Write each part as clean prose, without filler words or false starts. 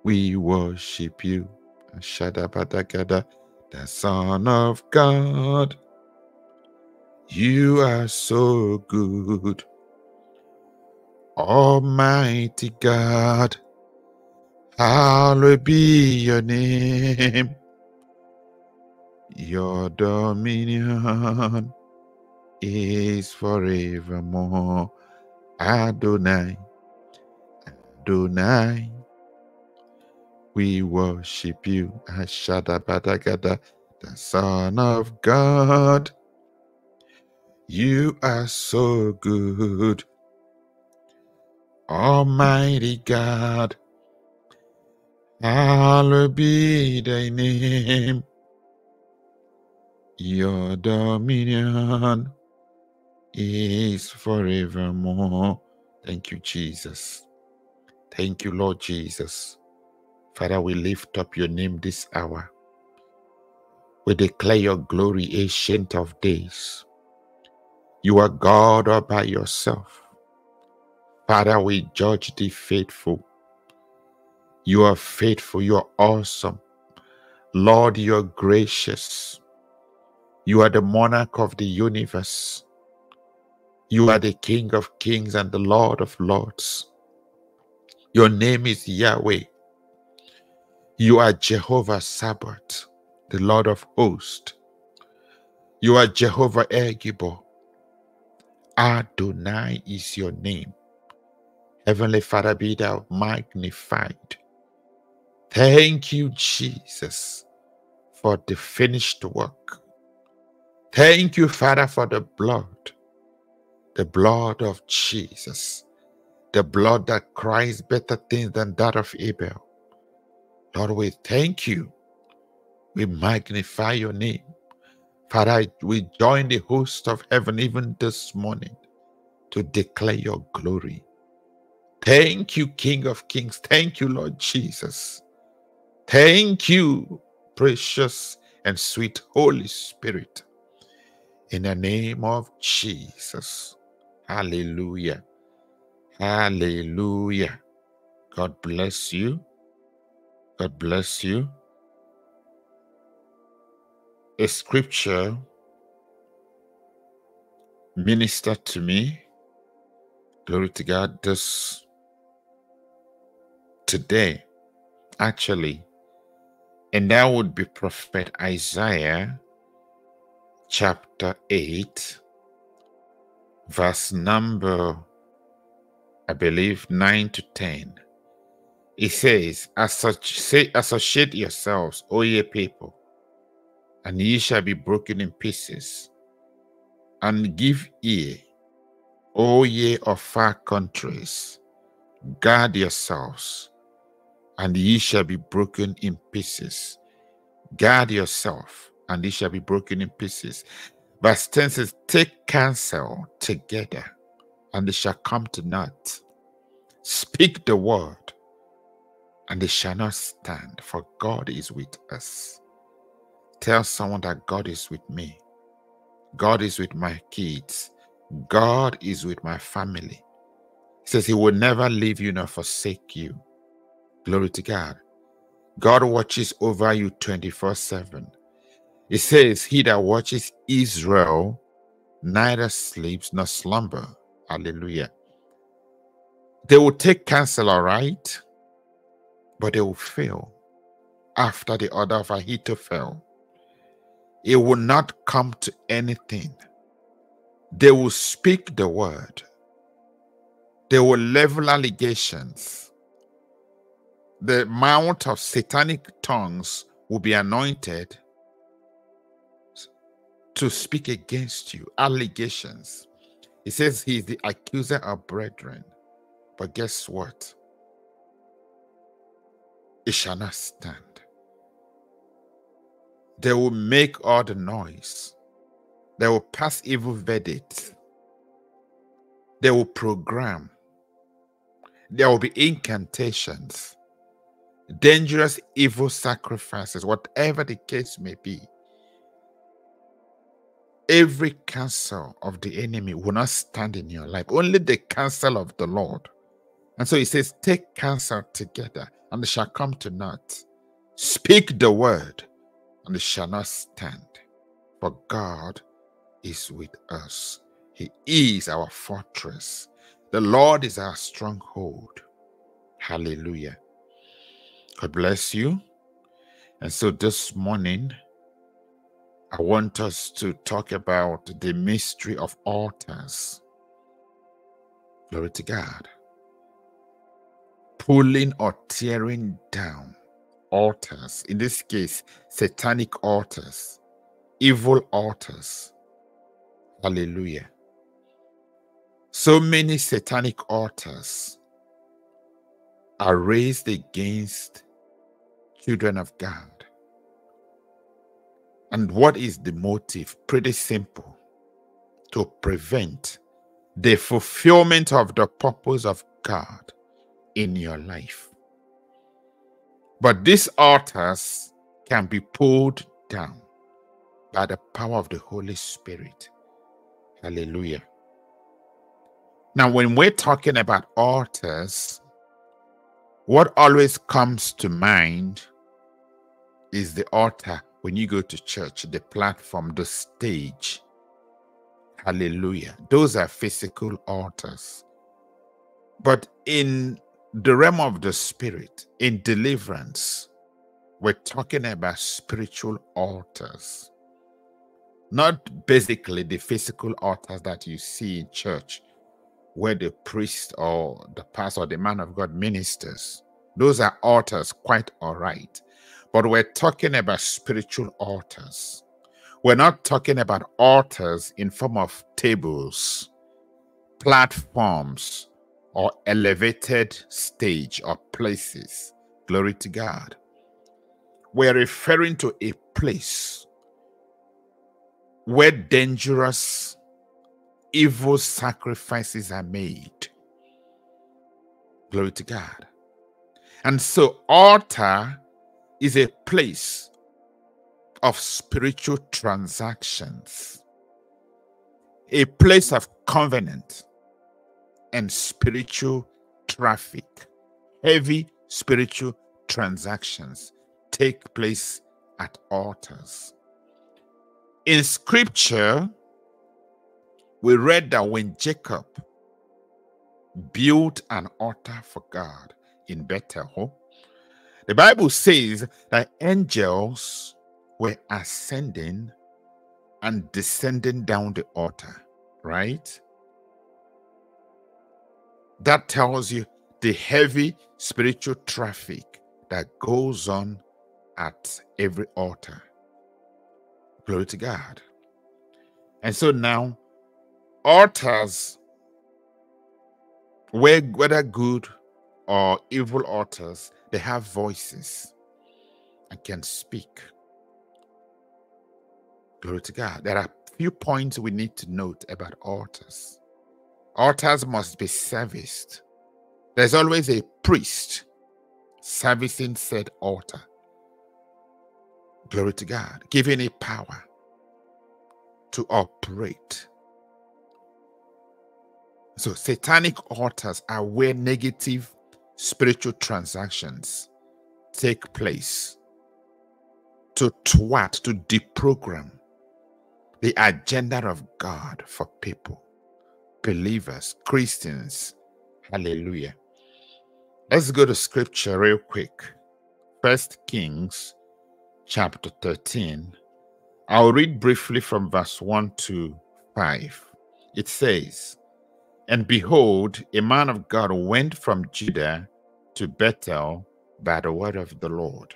We worship you. Shadabadagada, the Son of God. You are so good. Almighty God, hallowed be your name. Your dominion is forevermore. Adonai, Adonai, we worship you. Ashadabadagada, the Son of God. You are so good. Almighty God, hallowed be thy name. Your dominion is forevermore. Thank you, Jesus. Thank you, Lord Jesus. Father, we lift up your name this hour. We declare your glory, ancient of days. You are God all by yourself. Father, we judge thee faithful. You are faithful. You are awesome. Lord, you are gracious. You are the monarch of the universe. You are the King of kings and the Lord of lords. Your name is Yahweh. You are Jehovah Sabbath, the Lord of hosts. You are Jehovah Ergibor. Adonai is your name. Heavenly Father, be thou magnified. Thank you, Jesus, for the finished work. Thank you, Father, for the blood of Jesus, the blood that cries better things than that of Abel. Lord, we thank you. We magnify your name. Father, we join the host of heaven even this morning to declare your glory. Thank you, King of Kings. Thank you, Lord Jesus. Thank you, precious and sweet Holy Spirit. In the name of Jesus. Hallelujah. Hallelujah. God bless you. God bless you. A scripture ministered to me. Glory to God. Today, actually, and that would be Prophet Isaiah chapter 8, verse number, I believe, 9 to 10. It says, associate yourselves, O ye people, and ye shall be broken in pieces, and give ear, O ye of far countries, guard yourselves, and ye shall be broken in pieces. Guard yourself, and ye shall be broken in pieces. Verse 10 says, take counsel together, and they shall come to naught. Speak the word, and they shall not stand, for God is with us. Tell someone that God is with me. God is with my kids. God is with my family. He says he will never leave you nor forsake you. Glory to God. God watches over you 24/7. It says, he that watches Israel neither sleeps nor slumber. Hallelujah. They will take counsel, all right, but they will fail after the order of Ahithophel. It will not come to anything. They will speak the word. They will level allegations. The mount of satanic tongues will be anointed to speak against you. Allegations. He says he is the accuser of brethren. But guess what? It shall not stand. They will make all the noise. They will pass evil verdicts. They will program. There will be incantations, dangerous evil sacrifices, whatever the case may be. Every counsel of the enemy will not stand in your life. Only the counsel of the Lord And so he says, take counsel together, and it shall come to naught. Speak the word, and it shall not stand. For God is with us. He is our fortress. The Lord is our stronghold. Hallelujah. God bless you. And so this morning, I want us to talk about the mystery of altars. Glory to God. Pulling or tearing down altars. In this case, satanic altars, evil altars. Hallelujah. So many satanic altars are raised against children of God. And what is the motive? Pretty simple. To prevent the fulfillment of the purpose of God in your life. But these altars can be pulled down by the power of the Holy Spirit. Hallelujah. Now, when we're talking about altars, what always comes to mind is the altar when you go to church, the platform, the stage. Hallelujah. Those are physical altars. But in the realm of the spirit, in deliverance, we're talking about spiritual altars. Not basically the physical altars that you see in church, where the priest or the pastor or the man of God ministers. Those are altars, quite all right. But we're talking about spiritual altars. We're not talking about altars in form of tables, platforms, or elevated stage or places. Glory to God. We're referring to a place where dangerous, evil sacrifices are made. Glory to God. And so altar is a place of spiritual transactions, a place of covenant and spiritual traffic. Heavy spiritual transactions take place at altars. In scripture, we read that when Jacob built an altar for God in Bethel, the Bible says that angels were ascending and descending down the altar, right? That tells you the heavy spiritual traffic that goes on at every altar. Glory to God. And so now, altars, whether good or evil altars, they have voices and can speak. Glory to God. There are a few points we need to note about altars. Altars must be serviced. There's always a priest servicing said altar. Glory to God. Giving it power to operate. So satanic altars are where negative spiritual transactions take place to thwart, to deprogram the agenda of God for people, believers, Christians. Hallelujah. Let's go to scripture real quick. 1 Kings chapter 13. I'll read briefly from verse 1 to 5. It says, "And behold, a man of God went from Judah to Bethel by the word of the Lord.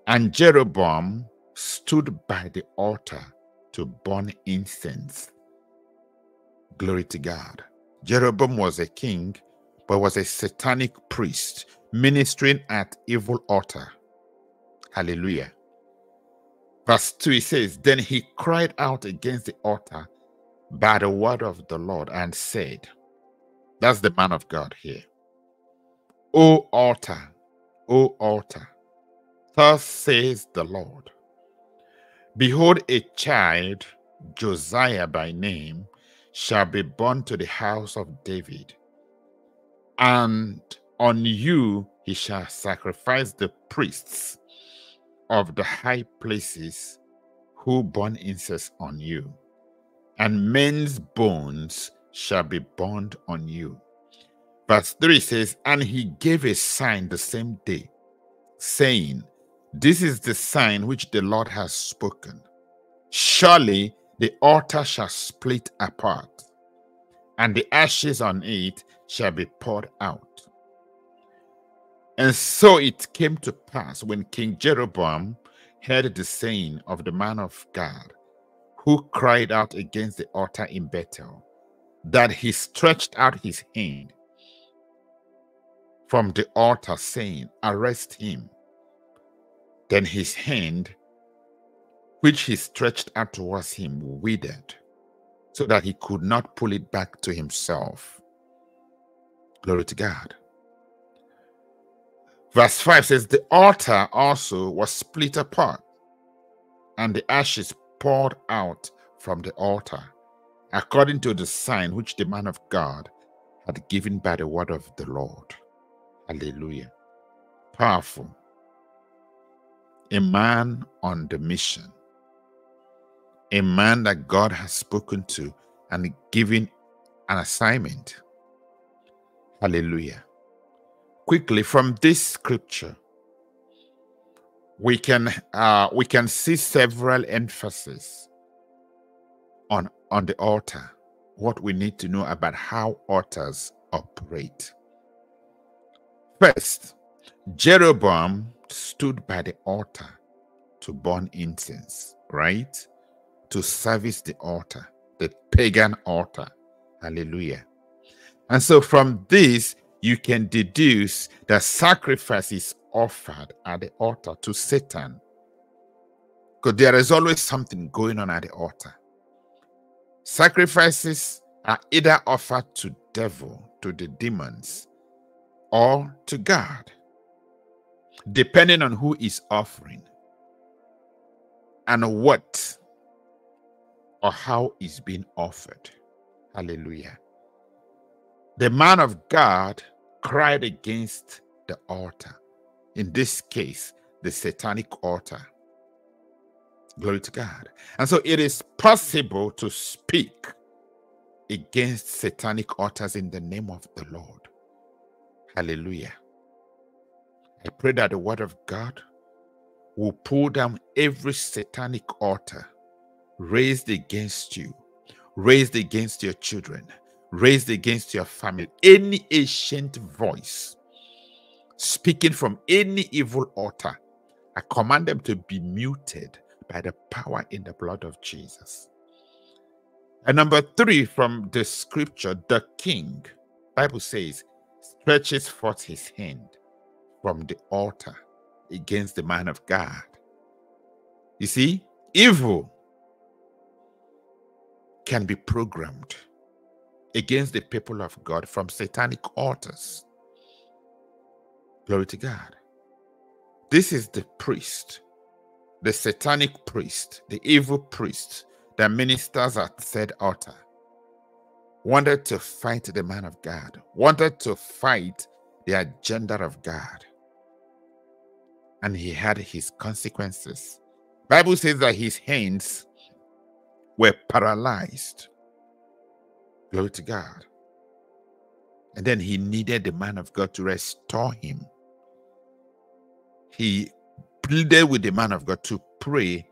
And Jeroboam stood by the altar to burn incense." Glory to God. Jeroboam was a king, but was a satanic priest ministering at evil altar. Hallelujah. Verse 2, it says, "Then he cried out against the altar by the word of the Lord and said," that's the man of God here, O altar, thus says the Lord, behold, a child, Josiah by name, shall be born to the house of David. And on you he shall sacrifice the priests of the high places who burn incense on you, and men's bones shall be burned on you. Verse 3 says, and he gave a sign the same day, saying, this is the sign which the Lord has spoken. Surely the altar shall split apart, and the ashes on it shall be poured out. And so it came to pass, when King Jeroboam heard the saying of the man of God, who cried out against the altar in Bethel, that he stretched out his hand from the altar, saying, arrest him. Then his hand, which he stretched out towards him, withered, so that he could not pull it back to himself. Glory to God. Verse 5 says, the altar also was split apart, and the ashes poured out from the altar, according to the sign which the man of God had given by the word of the Lord. Hallelujah. Powerful. A man on the mission. A man that God has spoken to and given an assignment. Hallelujah. Quickly, from this scripture, we can see several emphases on the altar, what we need to know about how altars operate. First, Jeroboam stood by the altar to burn incense, right? To service the altar, the pagan altar. Hallelujah. And so from this, you can deduce that sacrifice is offered at the altar to Satan. Because there is always something going on at the altar. Sacrifices are either offered to devil, to the demons, or to God, depending on who is offering and what or how is being offered. Hallelujah. The man of God cried against the altar. In this case, the satanic altar. Glory to God. And so it is possible to speak against satanic altars in the name of the Lord. Hallelujah. I pray that the word of God will pull down every satanic altar raised against you, raised against your children, raised against your family. Any ancient voice speaking from any evil altar, I command them to be muted by the power in the blood of Jesus. And number 3, from the scripture, the king, Bible says, stretches forth his hand from the altar against the man of God. You see, evil can be programmed against the people of God from satanic altars. Glory to God. This is the priest, the satanic priest, the evil priest that ministers at said altar, wanted to fight the man of God, wanted to fight the agenda of God. And he had his consequences. Bible says that his hands were paralyzed. Glory to God. And then he needed the man of God to restore him. He pleaded with the man of God to pray,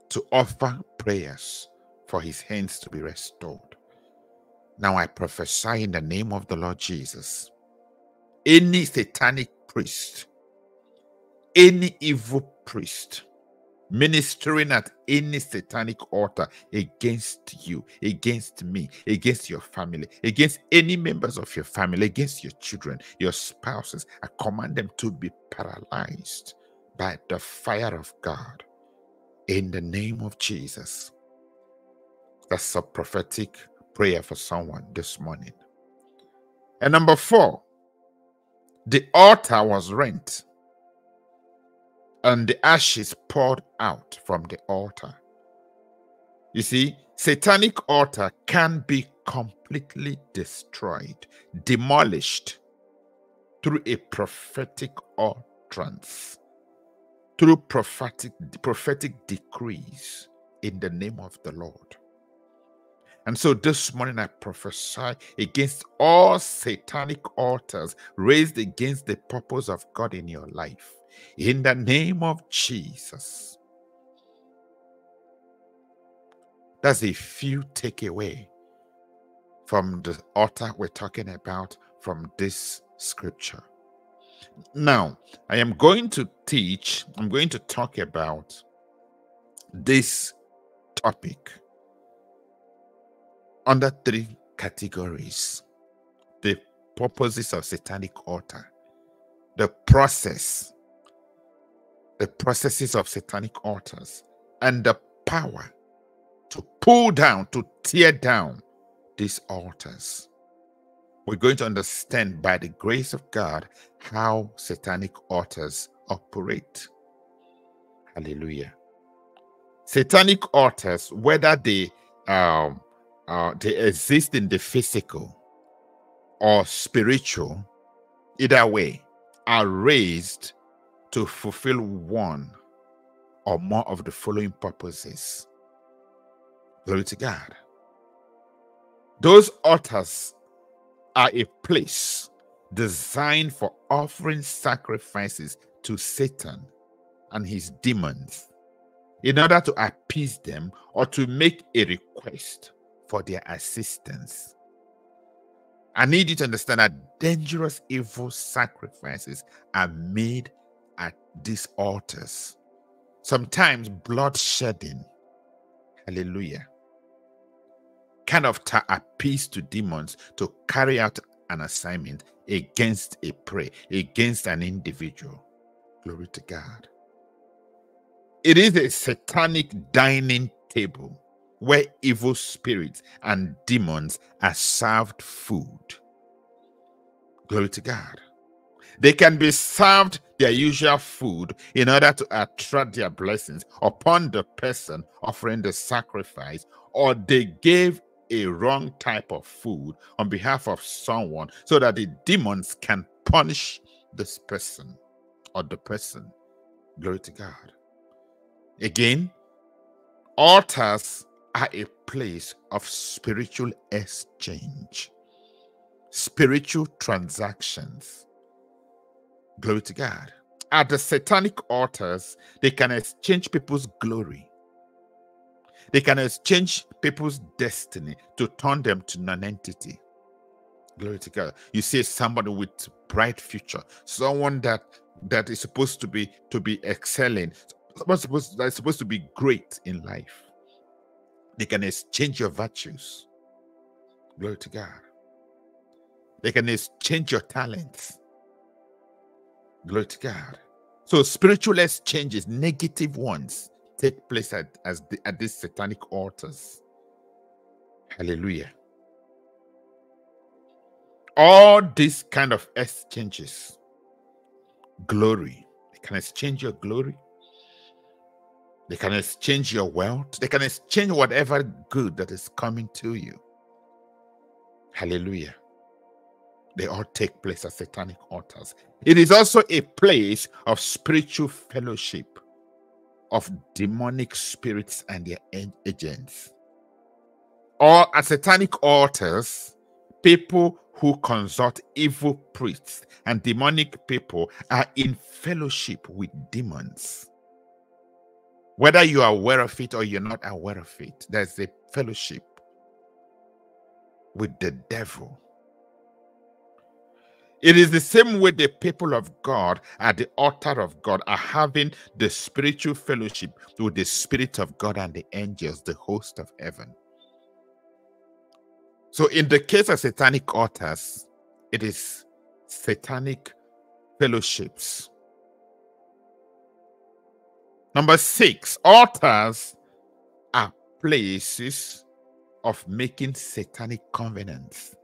to offer prayers for his hands to be restored. Now I prophesy in the name of the Lord Jesus, any satanic priest, any evil priest ministering at any satanic altar against you, against me, against your family, against any members of your family, against your children, your spouses, I command them to be paralyzed by the fire of God in the name of Jesus. That's a prophetic prayer for someone this morning. And number 4, the altar was rent and the ashes poured out from the altar. You see, satanic altar can be completely destroyed, demolished through a prophetic utterance, through prophetic decrees in the name of the Lord. And so this morning I prophesy against all satanic altars raised against the purpose of God in your life. In the name of Jesus. That's a few takeaway from the altar we're talking about from this scripture. Now, I am going to talk about this topic under 3 categories: the purposes of satanic altar, the processes of satanic altars, and the power to pull down, to tear down these altars. We're going to understand by the grace of God how satanic altars operate. Hallelujah. Satanic altars, whether they exist in the physical or spiritual, either way, are raised to fulfill one or more of the following purposes. Glory to God. Those altars are a place designed for offering sacrifices to Satan and his demons in order to appease them or to make a request for their assistance. I need you to understand that dangerous evil sacrifices are made at these altars. Sometimes blood shedding, hallelujah, kind of to appease to demons to carry out an assignment against a prey, against an individual. Glory to God. It is a satanic dining table where evil spirits and demons are served food. Glory to God. They can be served their usual food in order to attract their blessings upon the person offering the sacrifice, or they gave a wrong type of food on behalf of someone so that the demons can punish this person or the person. Glory to God. Again, altars are a place of spiritual exchange, spiritual transactions. Glory to God. At the satanic altars, they can exchange people's glory. They can exchange people's destiny to turn them to non-entity. Glory to God. You see somebody with bright future, someone that is supposed to be excelling, that's supposed to be great in life. They can exchange your virtues. Glory to God. They can exchange your talents. Glory to God. So spiritual exchanges, negative ones, take place at these satanic altars. Hallelujah. All these kind of exchanges, glory, they can exchange your glory. They can exchange your wealth. They can exchange whatever good that is coming to you. Hallelujah. They all take place at satanic altars. It is also a place of spiritual fellowship of demonic spirits and their agents. Or at satanic altars, people who consult evil priests and demonic people are in fellowship with demons. Whether you are aware of it or you're not aware of it, there's a fellowship with the devil. It is the same way the people of God at the altar of God are having the spiritual fellowship with the Spirit of God and the angels, the host of heaven. So in the case of satanic altars, it is satanic fellowships. Number 6, altars are places of making satanic covenants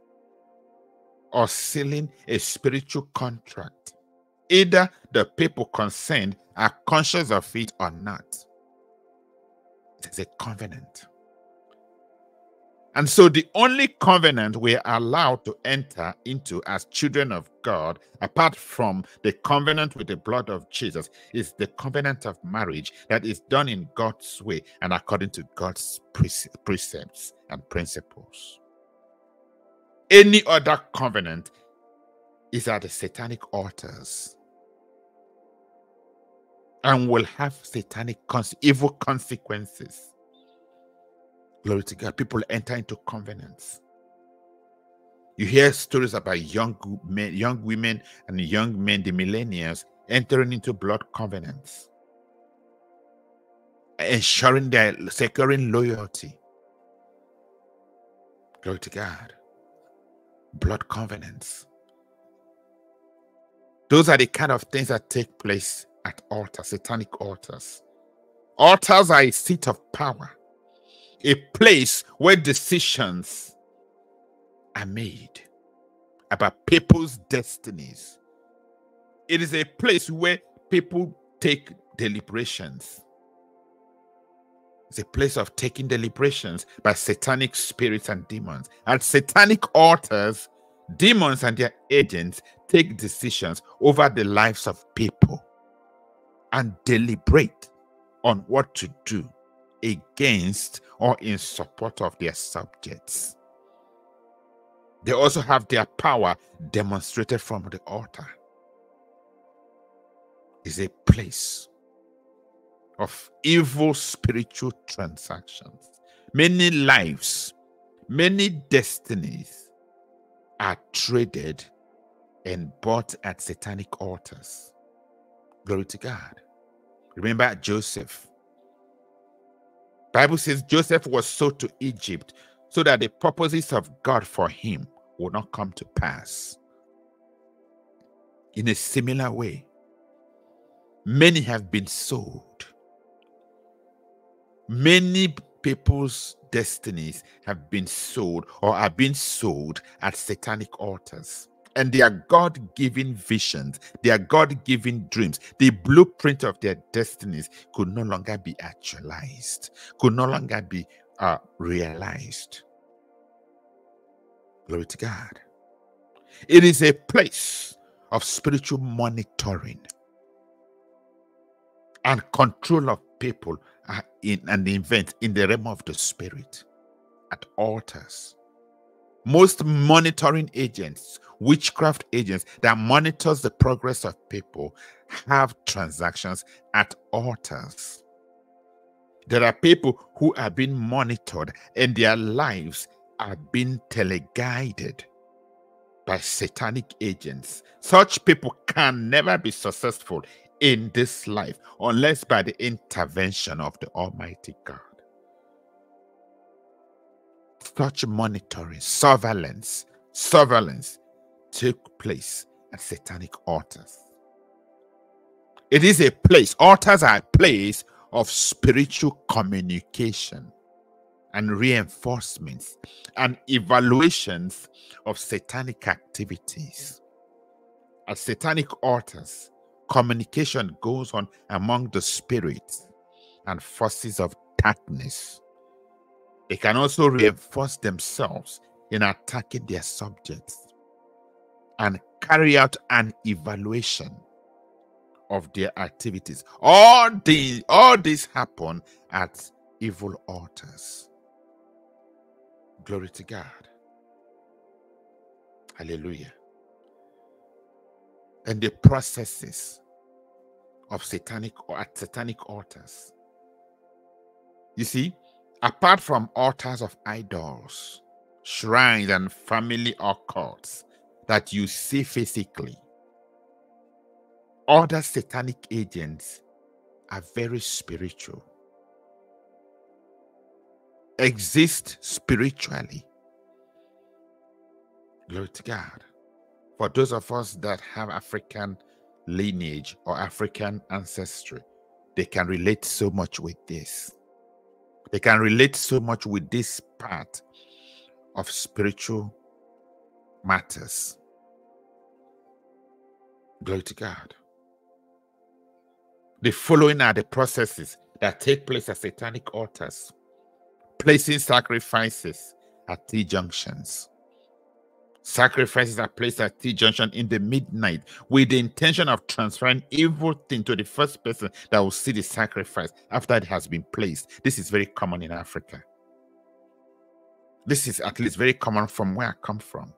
or sealing a spiritual contract. Either the people concerned are conscious of it or not. It is a covenant. And so the only covenant we are allowed to enter into as children of God, apart from the covenant with the blood of Jesus, is the covenant of marriage that is done in God's way and according to God's precepts and principles. Any other covenant is at the satanic altars and will have satanic evil consequences. Glory to God. People enter into covenants. You hear stories about young men, young women, and young men, the millennials, entering into blood covenants, ensuring their securing loyalty. Glory to God. Blood covenants. Those are the kind of things that take place at altars, satanic altars. Altars are a seat of power, a place where decisions are made about people's destinies. It is a place where people take deliberations. It's a place of taking deliberations by satanic spirits and demons. At satanic altars, demons and their agents take decisions over the lives of people and deliberate on what to do against or in support of their subjects. They also have their power demonstrated from the altar. It's a place of evil spiritual transactions. Many lives, many destinies are traded and bought at satanic altars. Glory to God. Remember Joseph. Bible says Joseph was sold to Egypt so that the purposes of God for him would not come to pass. In a similar way, many have been sold. Many people's destinies have been sold or are being sold at satanic altars. And their God-given visions, their God-given dreams, the blueprint of their destinies could no longer be actualized, could no longer be realized. Glory to God. It is a place of spiritual monitoring and control of people in an event in the realm of the spirit at altars. Most monitoring agents, witchcraft agents that monitors the progress of people, have transactions at altars. There are people who are being monitored and their lives are being teleguided by satanic agents. Such people can never be successful in this life unless by the intervention of the Almighty God. Such monitoring, surveillance took place at satanic altars. It is a place, altars are a place of spiritual communication and reinforcements and evaluations of satanic activities. At satanic altars, communication goes on among the spirits and forces of darkness. They can also reinforce themselves in attacking their subjects and carry out an evaluation of their activities. All these happen at evil altars. Glory to God. Hallelujah. And the processes of satanic altars. You see, apart from altars of idols, shrines, and family occults that you see physically, other satanic agents are very spiritual, exist spiritually. Glory to God. For those of us that have African lineage or African ancestry, they can relate so much with this. They can relate so much with this part of spiritual matters. Glory to God. The following are the processes that take place at satanic altars: placing sacrifices at T-junctions. Sacrifices are placed at T-junction in the midnight with the intention of transferring everything to the first person that will see the sacrifice after it has been placed. This is very common in Africa. This is at least very common from where I come from.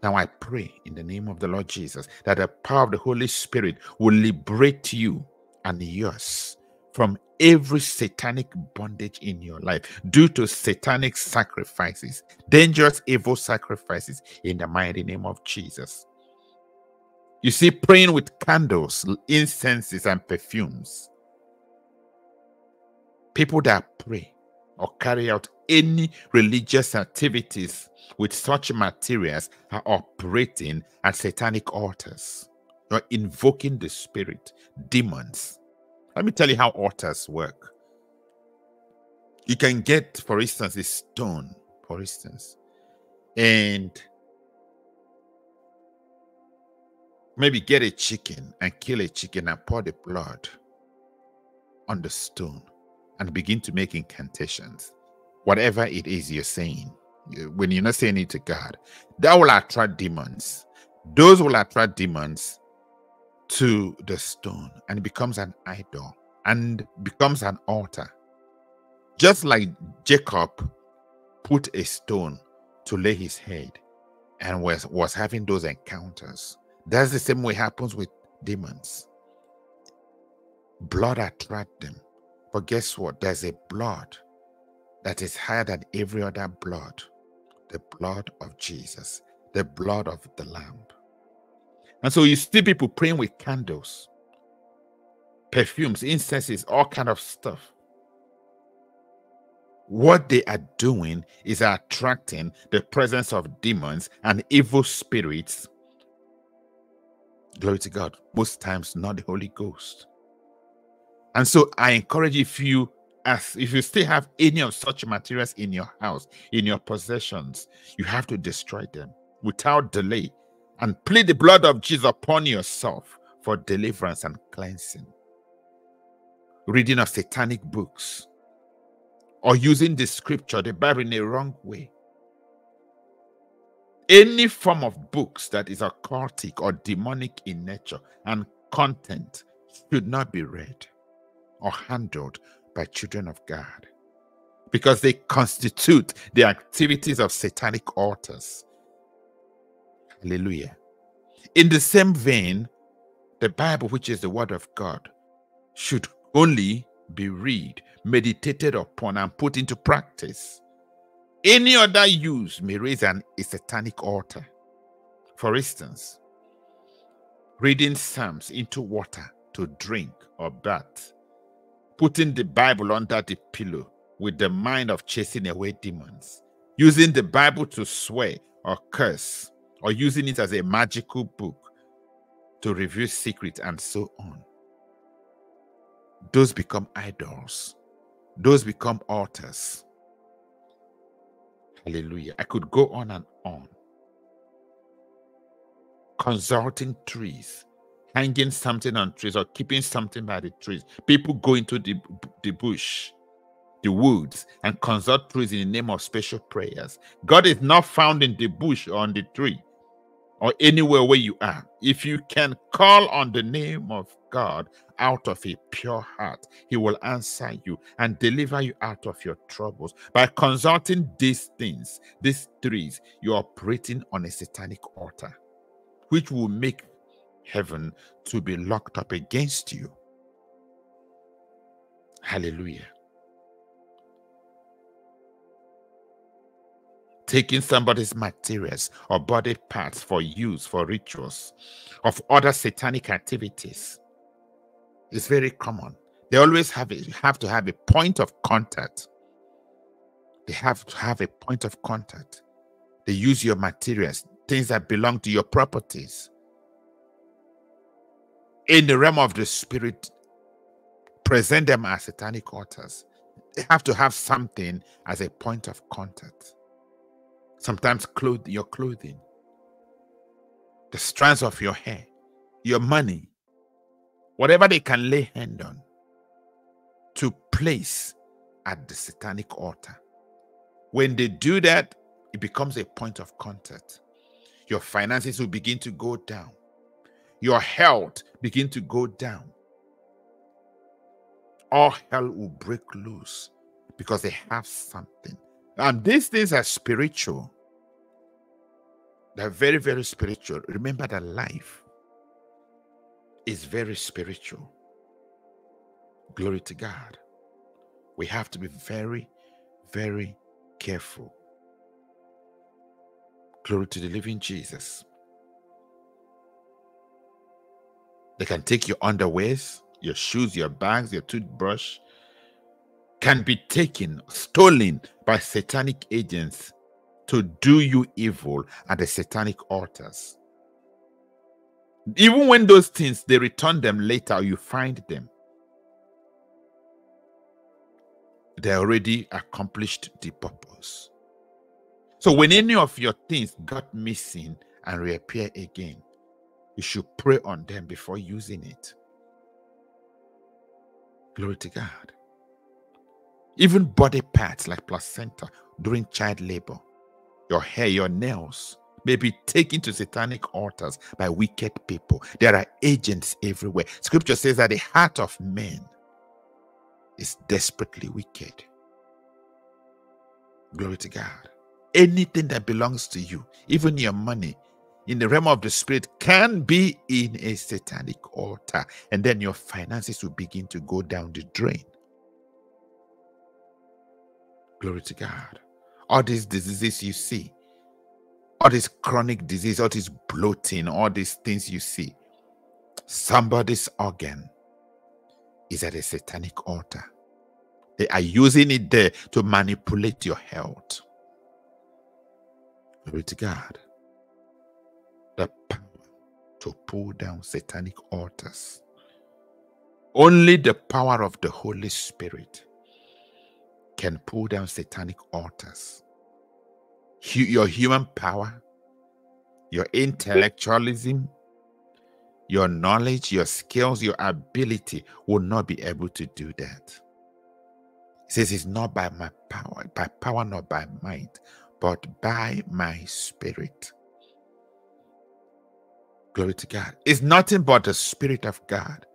Now I pray in the name of the Lord Jesus that the power of the Holy Spirit will liberate you and yours from every satanic bondage in your life due to satanic sacrifices, dangerous, evil sacrifices, in the mighty name of Jesus. You see, praying with candles, incenses, and perfumes. People that pray or carry out any religious activities with such materials are operating at satanic altars. You're invoking the spirit, demons. Let me tell you how altars work. You can get, for instance, a stone, for instance, and maybe get a chicken and kill a chicken and pour the blood on the stone and begin to make incantations. Whatever it is you're saying, when you're not saying it to God, that will attract demons. Those will attract demons to the stone, and it becomes an idol and becomes an altar. Just like Jacob put a stone to lay his head and was having those encounters. That's the same way it happens with demons. Blood attracts them. But guess what? There's a blood that is higher than every other blood. The blood of Jesus. The blood of the Lamb. And so you see people praying with candles, perfumes, incenses, all kind of stuff. What they are doing is attracting the presence of demons and evil spirits. Glory to God. Most times not the Holy Ghost. And so I encourage you, if you still have any of such materials in your house, in your possessions, you have to destroy them without delay and plead the blood of Jesus upon yourself for deliverance and cleansing. Reading of satanic books or using the scripture, the Bible, in a wrong way. Any form of books that is occultic or demonic in nature and content should not be read or handled by children of God, because they constitute the activities of satanic altars. Hallelujah. In the same vein, the Bible, which is the word of God, should only be read, meditated upon, and put into practice. Any other use may raise a satanic altar. For instance, reading Psalms into water to drink or bath, putting the Bible under the pillow with the mind of chasing away demons, using the Bible to swear or curse, or using it as a magical book to reveal secrets, and so on. Those become idols. Those become altars. Hallelujah. I could go on and on. Consulting trees, hanging something on trees, or keeping something by the trees. People go into the bush, the woods, and consult trees in the name of special prayers. God is not found in the bush or on the tree or anywhere where you are. If you can call on the name of God out of a pure heart, he will answer you and deliver you out of your troubles. By consulting these things, these trees, you're operating on a satanic altar, which will make heaven to be locked up against you. Hallelujah. Taking somebody's materials or body parts for use for rituals of other satanic activities is very common. They always have to have a point of contact. They have to have a point of contact. They use your materials, things that belong to your properties. In the realm of the spirit, present them as satanic altars. They have to have something as a point of contact. Sometimes your clothing, the strands of your hair, your money, whatever they can lay hand on to place at the satanic altar When they do that, it becomes a point of contact. Your finances will begin to go down. Your health begin to go down. All hell will break loose because they have something. And these things are spiritual. They're very, very spiritual. Remember that life is very spiritual. Glory to God. We have to be very, very careful. Glory to the living Jesus. They can take your underwears, your shoes, your bags, your toothbrush, can be taken, stolen by satanic agents to do you evil at the satanic altars. Even when those things, they return them later, you find them. They already accomplished the purpose. So when any of your things got missing and reappear again, you should pray on them before using it. Glory to God. Even body parts like placenta during child labor, your hair, your nails may be taken to satanic altars by wicked people. There are agents everywhere. Scripture says that the heart of man is desperately wicked. Glory to God. Anything that belongs to you, even your money, in the realm of the spirit, can be in a satanic altar, and then your finances will begin to go down the drain. Glory to God. All these diseases you see, all this chronic disease, all this bloating, all these things you see, somebody's organ is at a satanic altar. They are using it there to manipulate your health. Glory to God. The power to pull down satanic altars. Only the power of the Holy Spirit can pull down satanic altars. Your human power, your intellectualism, your knowledge, your skills, your ability will not be able to do that. It says it's not by my power, not by might, but by my spirit. Glory to God. It's nothing but the Spirit of God.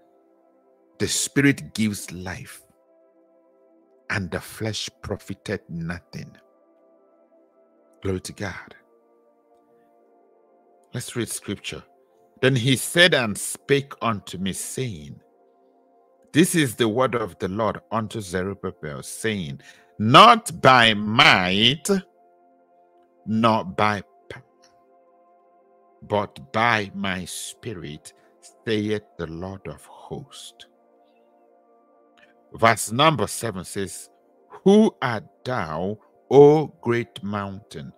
The Spirit gives life, and the flesh profited nothing. Glory to God. Let's read scripture. Then he said and spake unto me, saying, this is the word of the Lord unto Zerubbabel, saying, not by might, not by power, but by my spirit, saith the Lord of hosts. Verse number 7 says, who art thou, O great mountain?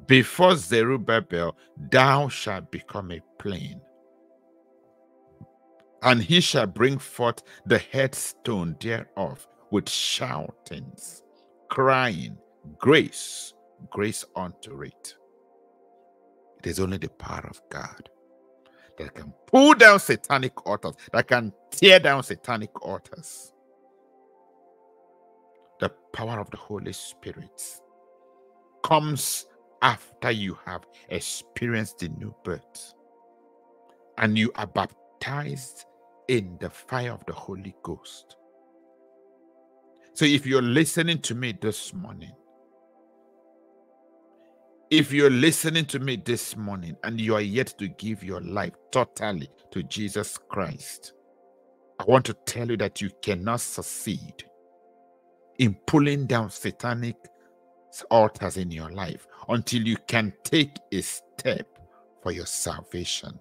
Before Zerubbabel, thou shalt become a plain. And he shall bring forth the headstone thereof with shoutings, crying, grace, grace unto it. It is only the power of God that can pull down satanic altars, that can tear down satanic altars. The power of the Holy Spirit comes after you have experienced the new birth and you are baptized in the fire of the Holy Ghost. So if you're listening to me this morning, and you are yet to give your life totally to Jesus Christ, I want to tell you that you cannot succeed in pulling down satanic altars in your life until you can take a step for your salvation.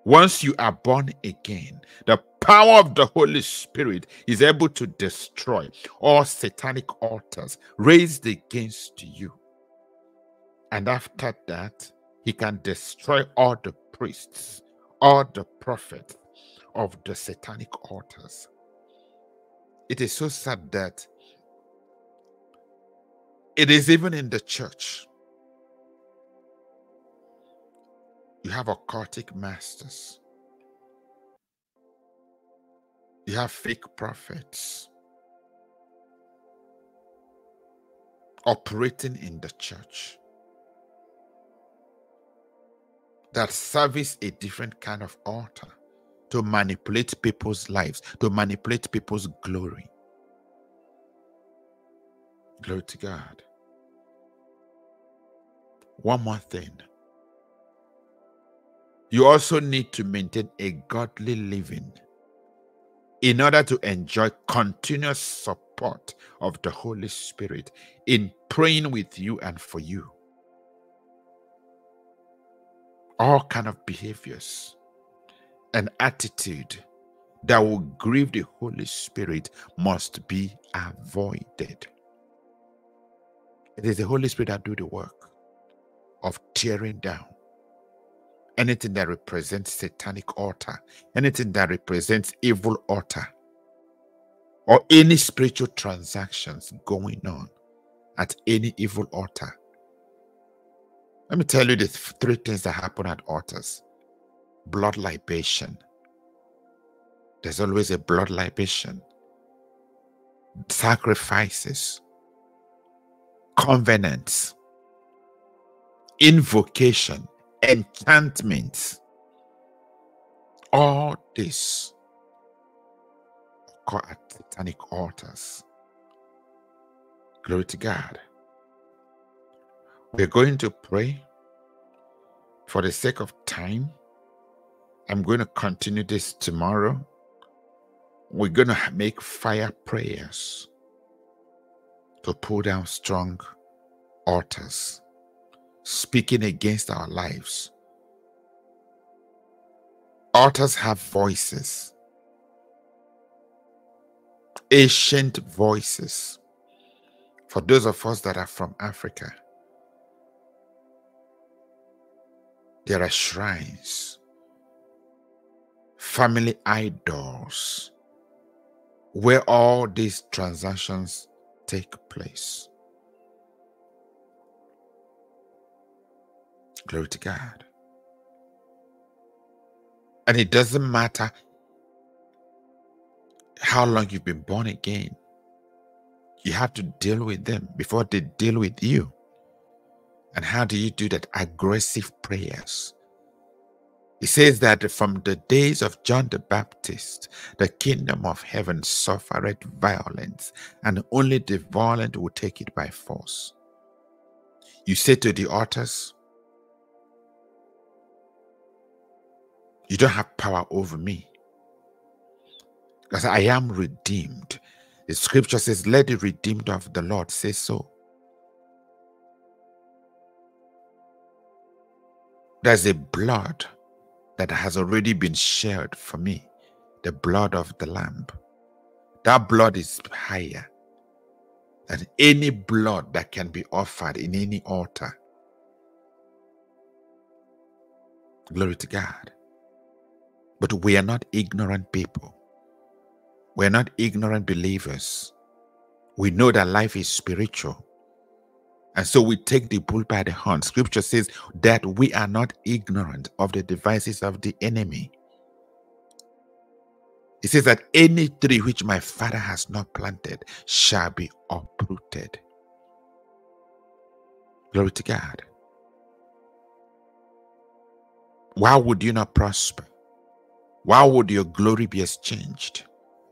Once you are born again, the power of the Holy Spirit is able to destroy all satanic altars raised against you. And after that, he can destroy all the priests, all the prophets of the satanic altars. It is so sad that it is even in the church. You have occultic masters. You have fake prophets. operating in the church that service a different kind of altar to manipulate people's lives, to manipulate people's glory. Glory to God. One more thing. You also need to maintain a godly living in order to enjoy continuous support of the Holy Spirit in praying with you and for you. All kind of behaviors and attitude that will grieve the Holy Spirit must be avoided. It is the Holy Spirit that do the work of tearing down anything that represents satanic altar, anything that represents evil altar, or any spiritual transactions going on at any evil altar. Let me tell you the three things that happen at altars. Blood libation. There's always a blood libation. Sacrifices. Covenants. Invocation. Enchantments. All this occur at satanic altars. Glory to God. We're going to pray. For the sake of time, I'm going to continue this tomorrow. We're going to make fire prayers to pull down strong altars, speaking against our lives. Altars have voices, ancient voices. For those of us that are from Africa, there are shrines, family idols, where all these transactions take place. Glory to God. And it doesn't matter how long you've been born again. You have to deal with them before they deal with you. And how do you do that? Aggressive prayers. It says that from the days of John the Baptist, the kingdom of heaven suffered violence, and only the violent will take it by force. You say to the altars, you don't have power over me, because I am redeemed. The scripture says, let the redeemed of the Lord say so. There's a blood that has already been shed for me, the blood of the Lamb. That blood is higher than any blood that can be offered in any altar. Glory to God. But we are not ignorant people. We're not ignorant believers. We know that life is spiritual. And so we take the bull by the horn. Scripture says that we are not ignorant of the devices of the enemy. It says that any tree which my Father has not planted shall be uprooted. Glory to God. Why would you not prosper? Why would your glory be exchanged?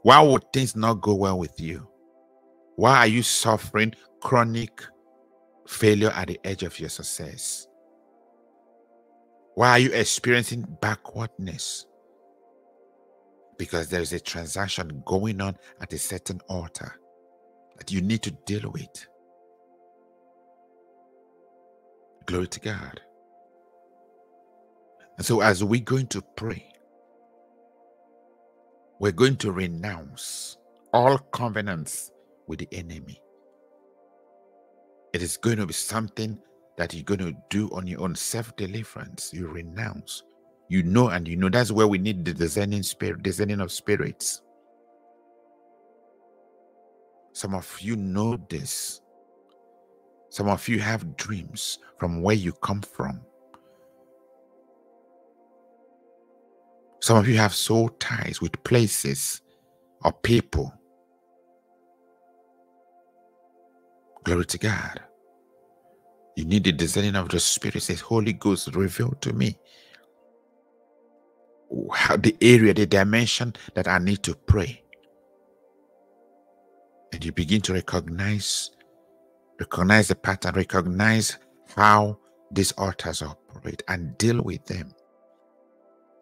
Why would things not go well with you? Why are you suffering chronic failure at the edge of your success? Why are you experiencing backwardness? Because there is a transaction going on at a certain altar that you need to deal with. Glory to God. And so as we're going to pray, we're going to renounce all covenants with the enemy. It is going to be something that you're going to do on your own self-deliverance. You renounce. You know, and you know that's where we need the discerning spirit, discerning of spirits. Some of you know this. Some of you have dreams from where you come from. Some of you have soul ties with places or people. Glory to God. You need the discerning of the Spirit. It says, Holy Ghost, reveal to me how the area, the dimension that I need to pray. And you begin to recognize the pattern, recognize how these altars operate and deal with them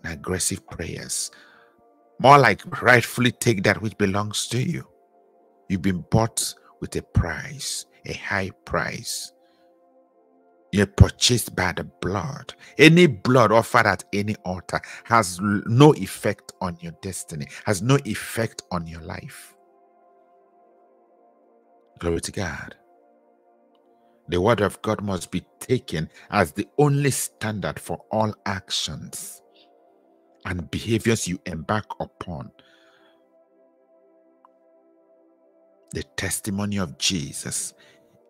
in aggressive prayers. More like rightfully take that which belongs to you. You've been bought with a price, a high price. You're purchased by the blood. Any blood offered at any altar has no effect on your destiny, has no effect on your life. Glory to God. The word of God must be taken as the only standard for all actions and behaviors you embark upon. The testimony of Jesus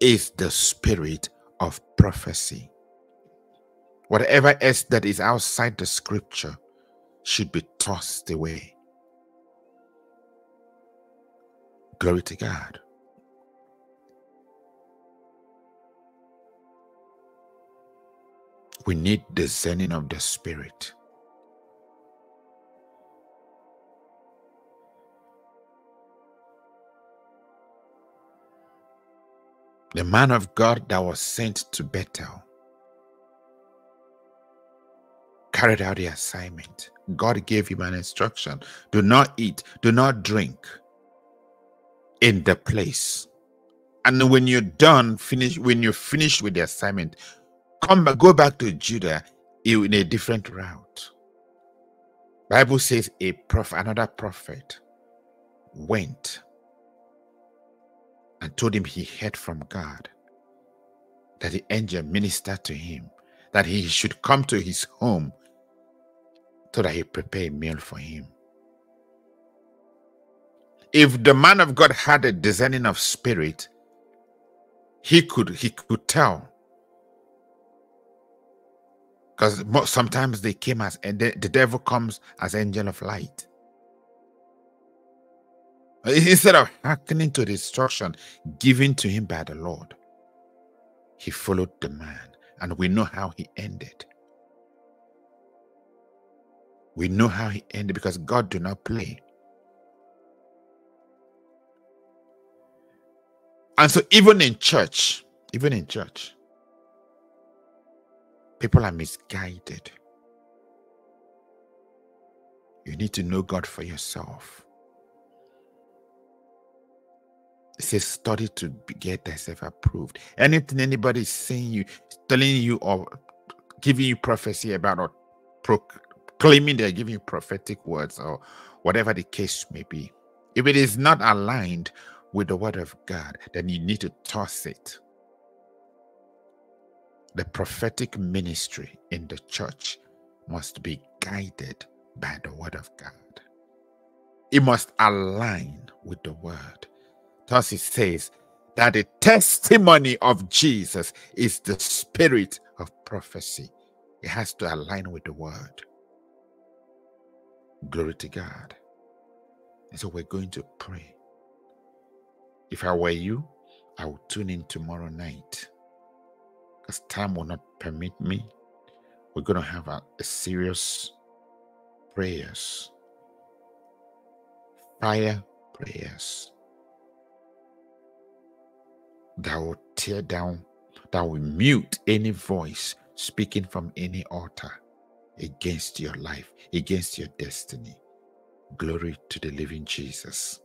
is the spirit of prophecy. Whatever else that is outside the scripture should be tossed away. Glory to God. We need discerning of the Spirit. The man of God that was sent to Bethel carried out the assignment. God gave him an instruction. Do not eat, do not drink in the place. And when you're done, when you're finished with the assignment, go back to Judah in a different route. Bible says another prophet went and told him he heard from God, that the angel ministered to him, that he should come to his home so that he prepare a meal for him. If the man of God had a discerning of spirit, he could tell. Because sometimes they came and the devil comes as angel of light. Instead of hearkening to the instruction given to him by the Lord, he followed the man, and we know how he ended. We know how he ended because God do not play. And so even in church, people are misguided. You need to know God for yourself. It says, study to get thyself approved. Anything anybody is saying you, telling you, or giving you prophecy about, or claiming they're giving you prophetic words, or whatever the case may be, if it is not aligned with the word of God, then you need to toss it. The prophetic ministry in the church must be guided by the word of God. It must align with the word. Thus it says that the testimony of Jesus is the spirit of prophecy. It has to align with the word. Glory to God. And so we're going to pray. If I were you, I would tune in tomorrow night, because time will not permit me. We're going to have a serious prayers, fire prayers that will tear down, that will mute any voice speaking from any altar against your life, against your destiny. Glory to the living Jesus.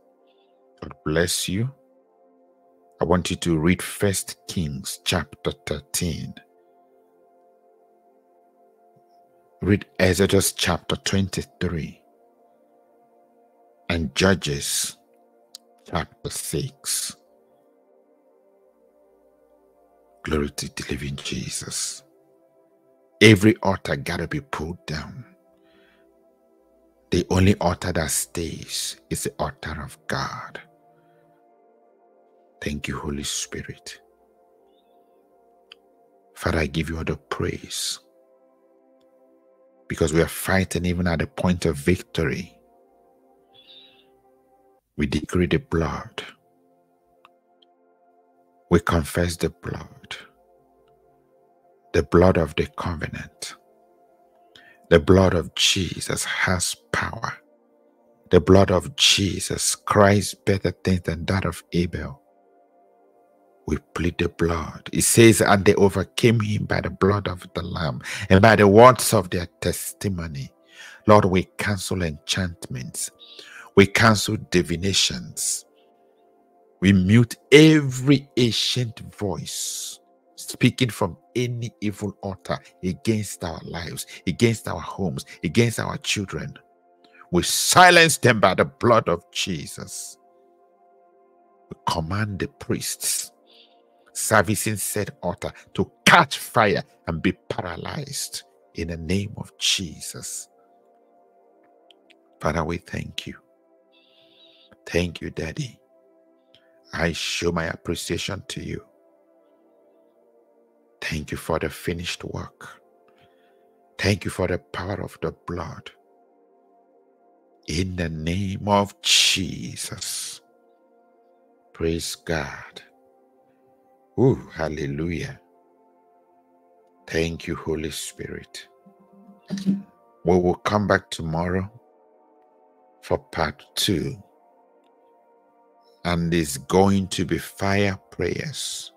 God bless you. I want you to read 1 Kings chapter 13. Read Exodus chapter 23 and Judges chapter 6. Glory to the living Jesus. Every altar got to be pulled down. The only altar that stays is the altar of God. Thank you, Holy Spirit. Father, I give you all the praise, because we are fighting even at the point of victory. We decree the blood. We confess the blood of the covenant. The blood of Jesus has power. The blood of Jesus cries better things than that of Abel. We plead the blood. It says, and they overcame him by the blood of the Lamb and by the words of their testimony. Lord, we cancel enchantments. We cancel divinations. We mute every ancient voice speaking from any evil altar against our lives, against our homes, against our children. We silence them by the blood of Jesus. We command the priests servicing said altar to catch fire and be paralyzed in the name of Jesus. Father, we thank you. Thank you, Daddy. I show my appreciation to you. Thank you for the finished work. Thank you for the power of the blood. In the name of Jesus. Praise God. Ooh, hallelujah. Thank you, Holy Spirit. We will come back tomorrow for part 2. And it's going to be fire prayers,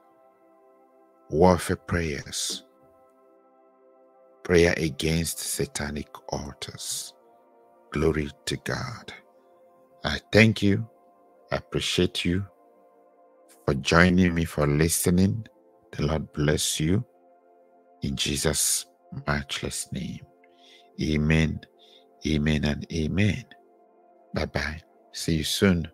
warfare prayers, prayer against satanic altars. Glory to God. I thank you. I appreciate you for joining me, for listening. The Lord bless you. In Jesus' matchless name. Amen, amen, and amen. Bye-bye. See you soon.